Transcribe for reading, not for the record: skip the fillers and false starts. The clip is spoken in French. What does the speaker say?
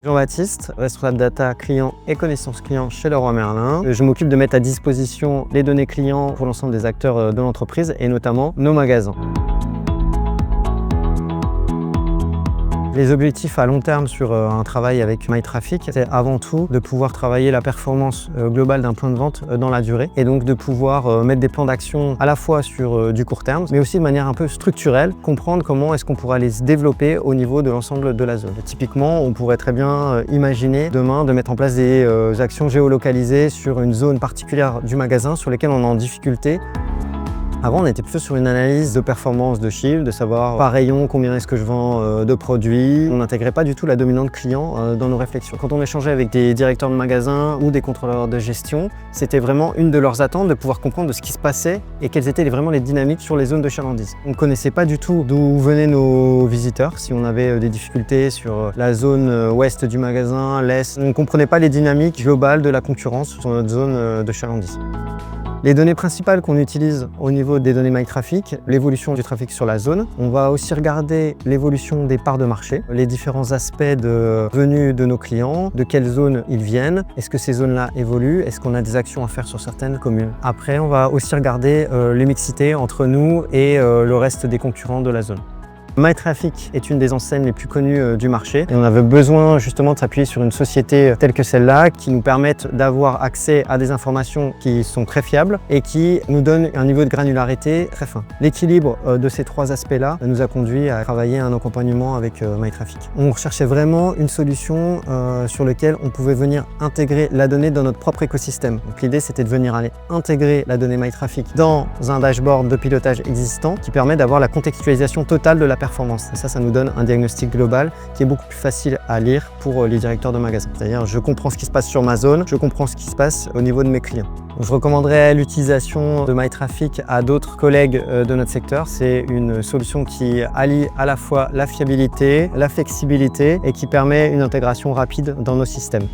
Jean-Baptiste, responsable data client et connaissance client chez Leroy Merlin. Je m'occupe de mettre à disposition les données clients pour l'ensemble des acteurs de l'entreprise et notamment nos magasins. Les objectifs à long terme sur un travail avec MyTraffic, c'est avant tout de pouvoir travailler la performance globale d'un point de vente dans la durée et donc de pouvoir mettre des plans d'action à la fois sur du court terme, mais aussi de manière un peu structurelle, comprendre comment est-ce qu'on pourra les développer au niveau de l'ensemble de la zone. Typiquement, on pourrait très bien imaginer demain de mettre en place des actions géolocalisées sur une zone particulière du magasin sur lesquelles on est en difficulté. Avant, on était plutôt sur une analyse de performance de chiffre, de savoir par rayon combien est-ce que je vends de produits. On n'intégrait pas du tout la dominante client dans nos réflexions. Quand on échangeait avec des directeurs de magasins ou des contrôleurs de gestion, c'était vraiment une de leurs attentes de pouvoir comprendre de ce qui se passait et quelles étaient vraiment les dynamiques sur les zones de chalandise. On ne connaissait pas du tout d'où venaient nos visiteurs, si on avait des difficultés sur la zone ouest du magasin, l'est. On ne comprenait pas les dynamiques globales de la concurrence sur notre zone de chalandise. Les données principales qu'on utilise au niveau des données MyTraffic, l'évolution du trafic sur la zone. On va aussi regarder l'évolution des parts de marché, les différents aspects de venue de nos clients, de quelles zones ils viennent, est-ce que ces zones-là évoluent, est-ce qu'on a des actions à faire sur certaines communes. Après, on va aussi regarder les mixités entre nous et le reste des concurrents de la zone. MyTraffic est une des enseignes les plus connues du marché et on avait besoin justement de s'appuyer sur une société telle que celle-là qui nous permette d'avoir accès à des informations qui sont très fiables et qui nous donnent un niveau de granularité très fin. L'équilibre de ces trois aspects-là nous a conduit à travailler un accompagnement avec MyTraffic. On recherchait vraiment une solution sur laquelle on pouvait venir intégrer la donnée dans notre propre écosystème. Donc l'idée c'était de venir aller intégrer la donnée MyTraffic dans un dashboard de pilotage existant qui permet d'avoir la contextualisation totale de la performance. Et ça nous donne un diagnostic global qui est beaucoup plus facile à lire pour les directeurs de magasins. C'est-à-dire, je comprends ce qui se passe sur ma zone, je comprends ce qui se passe au niveau de mes clients. Donc, je recommanderais l'utilisation de MyTraffic à d'autres collègues de notre secteur. C'est une solution qui allie à la fois la fiabilité, la flexibilité et qui permet une intégration rapide dans nos systèmes.